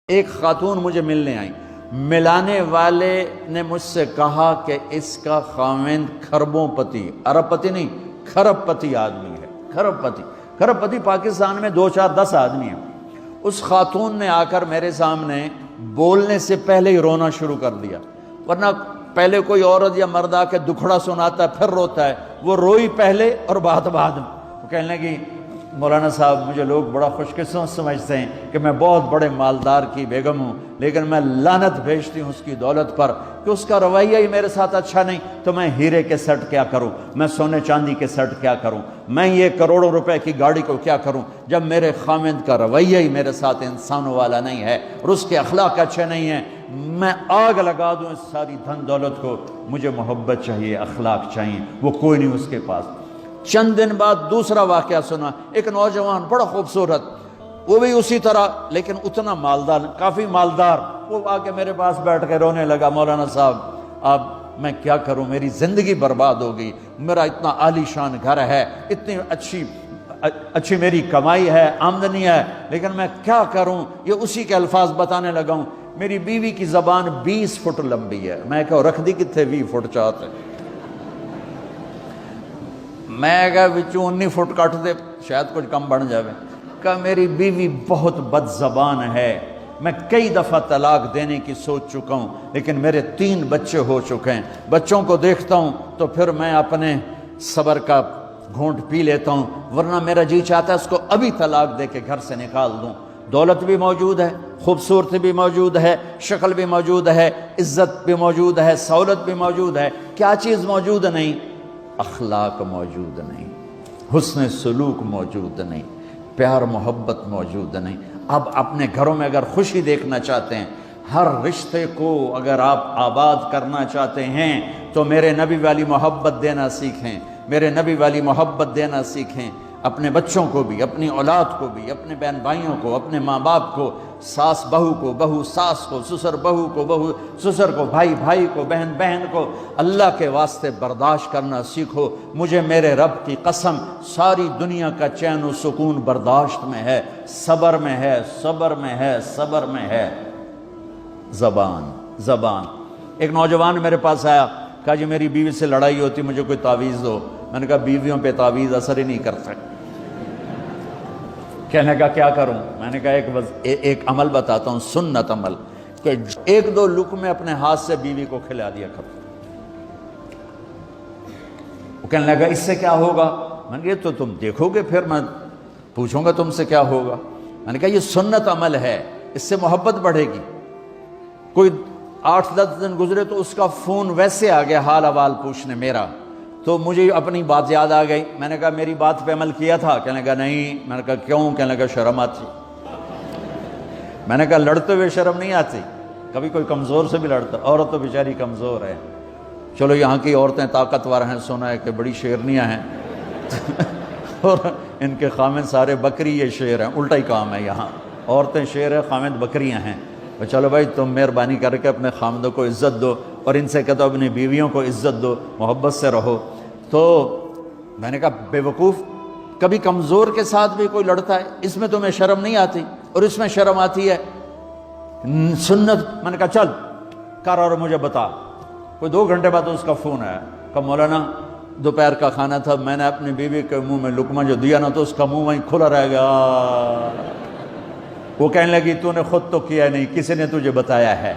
ایک خاتون مجھے ملنے آئی، ملانے والے نے مجھ سے کہا کہ اس کا خاوند کھربوں پتی، ارب پتی نہیں، کھرب پتی آدمی ہے۔ کھرب پتی پاکستان میں 2 4 10 آدمی ہیں۔ اس خاتون نے آ کر میرے سامنے بولنے سے پہلے ہی رونا شروع کر دیا، ورنہ پہلے کوئی عورت یا مرد آ کے دکھڑا سناتا ہے پھر روتا ہے، وہ روئی پہلے اور بعد میں۔ وہ کہنے لگی مولانا صاحب مجھے لوگ بڑا خوش قسمت سمجھتے ہیں کہ میں بہت بڑے مالدار کی بیگم ہوں، لیکن میں لعنت بھیجتی ہوں اس کی دولت پر کہ اس کا رویہ ہی میرے ساتھ اچھا نہیں، تو میں ہیرے کے سیٹ کیا کروں، میں سونے چاندی کے سیٹ کیا کروں، میں یہ کروڑوں روپے کی گاڑی کو کیا کروں جب میرے خامند کا رویہ ہی میرے ساتھ انسانوں والا نہیں ہے اور اس کے اخلاق اچھے نہیں ہیں۔ میں آگ لگا دوں اس ساری دھن دولت کو، مجھے محبت چاہیے، اخلاق چاہیے، وہ کوئی نہیں اس کے پاس۔ چند دن بعد دوسرا واقعہ سنا، ایک نوجوان بڑا خوبصورت، وہ بھی اسی طرح لیکن اتنا مالدار، کافی مالدار، وہ آ کے میرے پاس بیٹھ کے رونے لگا، مولانا صاحب اب میں کیا کروں، میری زندگی برباد ہو گئی، میرا اتنا عالی شان گھر ہے، اتنی اچھی میری کمائی ہے، آمدنی ہے، لیکن میں کیا کروں۔ یہ اسی کے الفاظ بتانے لگا ہوں، میری بیوی کی زبان 20 فٹ لمبی ہے۔ میں کہا رکھ دی کتنے 20 فٹ چاہتے، میں کہا وچوں 19 فٹ کٹ دے شاید کچھ کم بن جاوے۔ کہا میری بیوی بہت بد زبان ہے، میں کئی دفعہ طلاق دینے کی سوچ چکا ہوں، لیکن میرے 3 بچے ہو چکے ہیں، بچوں کو دیکھتا ہوں تو پھر میں اپنے صبر کا گھونٹ پی لیتا ہوں، ورنہ میرا جی چاہتا ہے اس کو ابھی طلاق دے کے گھر سے نکال دوں۔ دولت بھی موجود ہے، خوبصورتی بھی موجود ہے، شکل بھی موجود ہے، عزت بھی موجود ہے، سہولت بھی موجود ہے، کیا چیز موجود نہیں؟ اخلاق موجود نہیں، حسن سلوک موجود نہیں، پیار محبت موجود نہیں۔ اب اپنے گھروں میں اگر خوشی دیکھنا چاہتے ہیں، ہر رشتے کو اگر آپ آباد کرنا چاہتے ہیں تو میرے نبی والی محبت دینا سیکھیں، میرے نبی والی محبت دینا سیکھیں، اپنے بچوں کو بھی، اپنی اولاد کو بھی، اپنے بہن بھائیوں کو، اپنے ماں باپ کو، ساس بہو کو، بہو ساس کو، سسر بہو کو، بہو سسر کو، بھائی بھائی کو، بہن بہن کو، اللہ کے واسطے برداشت کرنا سیکھو۔ مجھے میرے رب کی قسم ساری دنیا کا چین و سکون برداشت میں ہے، صبر میں ہے، صبر میں ہے، صبر میں ہے۔ زبان۔ ایک نوجوان میرے پاس آیا، کہا جی میری بیوی سے لڑائی ہوتی، مجھے کوئی تعویذ دو۔ میں نے کہا بیویوں پہ تعویذ اثر ہی نہیں کرتا۔ کہنے کا کیا کروں؟ میں نے کہا ایک عمل بتاتا ہوں، سنت عمل، کہ 1-2 لقمے اپنے ہاتھ سے بیوی کو کھلا دیا کرو۔ وہ کہنے لگا اس سے کیا ہوگا؟ میں نے کہا یہ تو تم دیکھو گے، پھر میں پوچھوں گا تم سے کیا ہوگا۔ میں نے کہا یہ سنت عمل ہے، اس سے محبت بڑھے گی۔ کوئی 8-10 دن گزرے تو اس کا فون ویسے آ گیا حال احوال پوچھنے میرا، تو مجھے اپنی بات یاد آ گئی۔ میں نے کہا میری بات پہ عمل کیا تھا؟ کہنے لگا نہیں۔ میں نے کہا کیوں؟ کہنے لگا شرم آتی۔ میں نے کہا لڑتے ہوئے شرم نہیں آتی؟ کبھی کوئی کمزور سے بھی لڑتا، عورت تو بیچاری کمزور ہے۔ چلو یہاں کی عورتیں طاقتور ہیں، سنا ہے کہ بڑی شیرنیاں ہیں اور ان کے خامند سارے بکری، یہ شیر ہیں، الٹا ہی کام ہے یہاں، عورتیں شیر ہیں، خامند بکریاں ہیں۔ چلو بھائی تم مہربانی کر کے اپنے خامدوں کو عزت دو، اور ان سے کہتا ہوں اپنی بیویوں کو عزت دو، محبت سے رہو۔ تو میں نے کہا بے وقوف، کبھی کمزور کے ساتھ بھی کوئی لڑتا ہے، اس میں تمہیں شرم نہیں آتی؟ اور اس میں شرم آتی ہے سنت۔ میں نے کہا چل کر اور مجھے بتا۔ کوئی 2 گھنٹے بعد اس کا فون آیا، کہا مولانا دوپہر کا کھانا تھا، میں نے اپنی بیوی کے منہ میں لقمہ جو دیا نا تو اس کا منہ وہیں کھلا رہ گیا۔ وہ کہنے لگی تو نے خود تو کیا نہیں، کسی نے تجھے بتایا ہے؟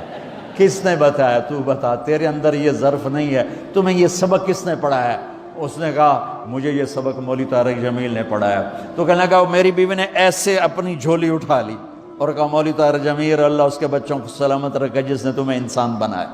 کس نے بتایا؟ تو بتا، تیرے اندر یہ ظرف نہیں ہے، تمہیں یہ سبق کس نے پڑھایا؟ اس نے کہا مجھے یہ سبق مولوی طارق جمیل نے پڑھایا۔ تو کہنے لگا میری بیوی نے ایسے اپنی جھولی اٹھا لی اور کہا مولوی طارق جمیل اللہ اس کے بچوں کو سلامت رکھے جس نے تمہیں انسان بنایا۔